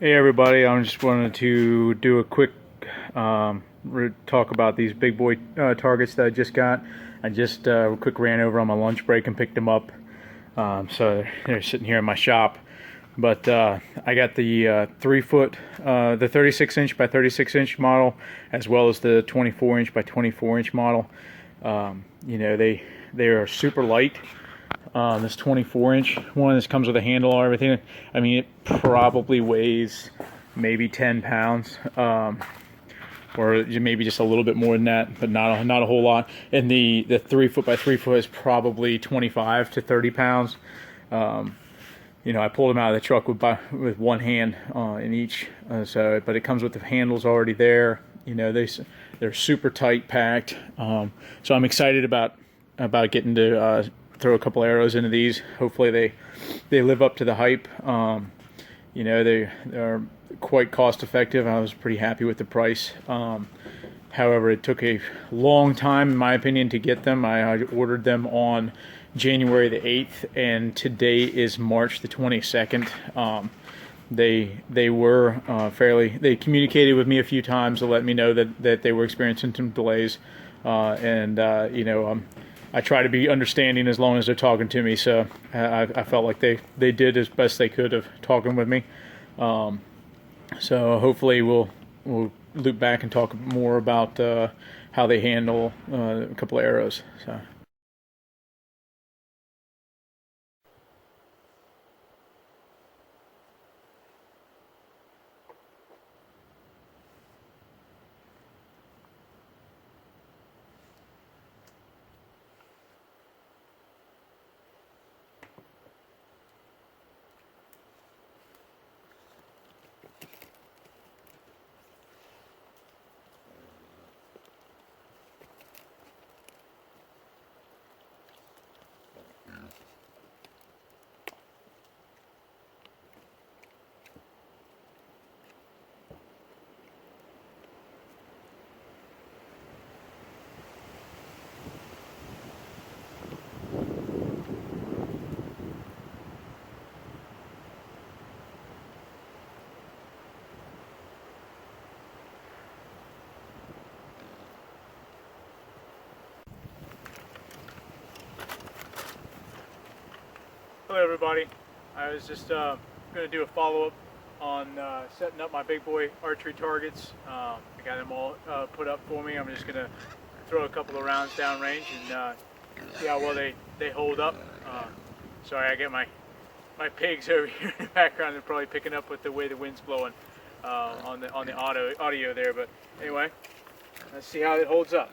Hey everybody, I just wanted to do a quick talk about these big boy targets that I just got. I just quick ran over on my lunch break and picked them up. So they're sitting here in my shop. But I got the 3-foot, the 36-inch by 36-inch model, as well as the 24-inch by 24-inch model. You know, they are super light. This 24-inch one, this comes with a handle and everything. I mean, it probably weighs maybe 10 pounds, or maybe just a little bit more than that, but not a whole lot. And the 3-foot by 3-foot is probably 25 to 30 pounds. You know, I pulled them out of the truck with one hand in each. But it comes with the handles already there. You know, they're super tight packed. So I'm excited about getting to throw a couple arrows into these. Hopefully they live up to the hype. You know, they're quite cost effective. I was pretty happy with the price. However, it took a long time, in my opinion, to get them. I ordered them on January the 8th, and today is March the 22nd. They were they communicated with me a few times to let me know that they were experiencing some delays, you know, I try to be understanding as long as they're talking to me, so I felt like they did as best they could of talking with me. So hopefully we'll loop back and talk more about how they handle a couple of arrows. So. Hello everybody, I was just going to do a follow-up on setting up my Big Boy Archery Targets. I got them all put up for me. I'm just going to throw a couple of rounds downrange and see how well they hold up. Sorry, I got my pigs over here in the background. They're probably picking up with the way the wind's blowing on the audio there. But anyway, let's see how it holds up.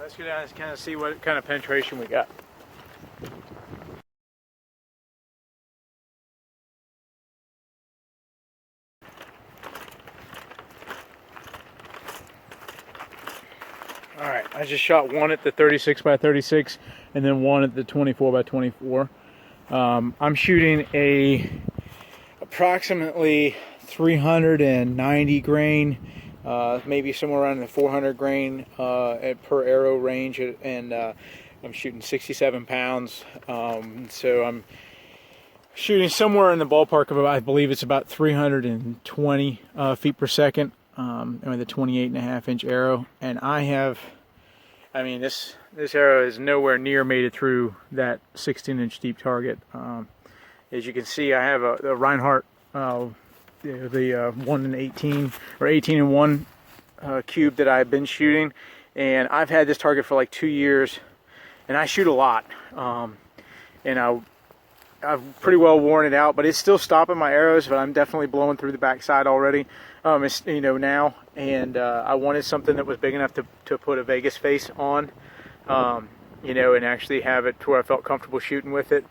Let's go down and kind of see what kind of penetration we got. Alright, I just shot one at the 36 by 36 and then one at the 24 by 24. I'm shooting approximately 390 grain, maybe somewhere around the 400 grain per arrow range, and I'm shooting 67 pounds. So I'm shooting somewhere in the ballpark of, I believe it's about 320 feet per second, with a 28.5-inch arrow. And I mean, this arrow is nowhere near made it through that 16-inch deep target. As you can see, I have a Reinhardt, the 1 in 18 or 18 in 1 cube that I've been shooting, and I've had this target for like 2 years, and I shoot a lot, and I've pretty well worn it out, but it's still stopping my arrows, but I'm definitely blowing through the backside already, it's, now, and I wanted something that was big enough to put a Vegas face on, and actually have it to where I felt comfortable shooting with it.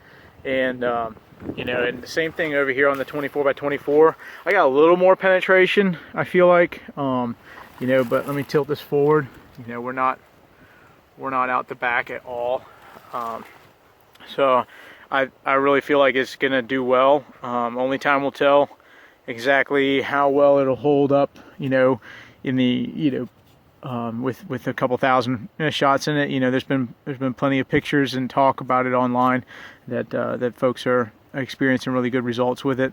And and the same thing over here on the 24x24. I got a little more penetration, I feel like, but let me tilt this forward. We're not out the back at all. So I really feel like it's gonna do well. Only time will tell exactly how well it'll hold up, in the, with a couple thousand shots in it. There's been plenty of pictures and talk about it online that folks are experiencing really good results with it.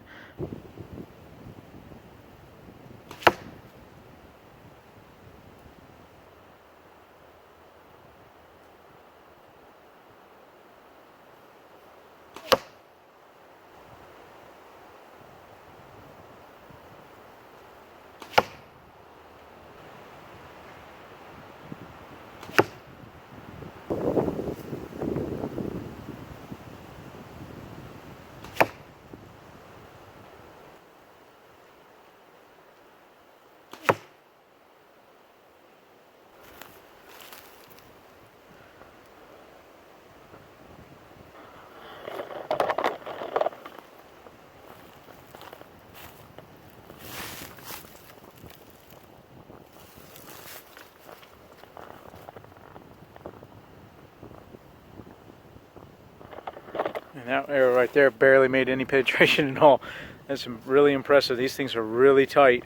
And that arrow right there barely made any penetration at all. That's really impressive. These things are really tight.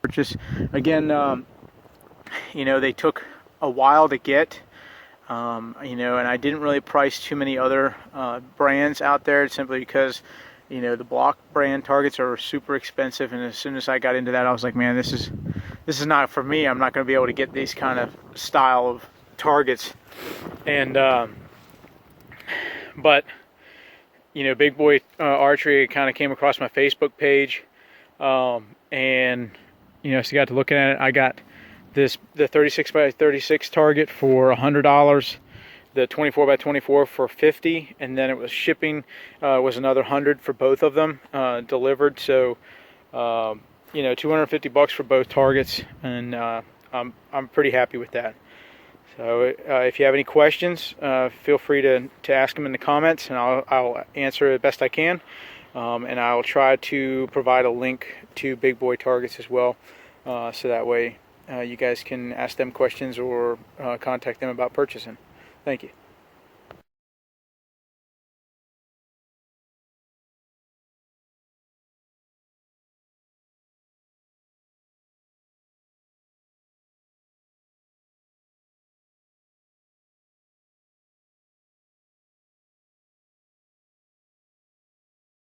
Just again, they took a while to get, and I didn't really price too many other brands out there, simply because the block brand targets are super expensive, and as soon as I got into that, I was like, man, this is not for me. I'm not going to be able to get these kind of style of targets. And but Big Boy Archery kind of came across my Facebook page, and so I got to looking at it. I got the 36x36 target for $100, the 24x24 for $50, and then it was shipping was another $100 for both of them delivered. So $250 for both targets, and I'm pretty happy with that. So if you have any questions, feel free to ask them in the comments, and I'll answer it best I can. And I'll try to provide a link to Big Boy Targets as well, so that way you guys can ask them questions or contact them about purchasing. Thank you.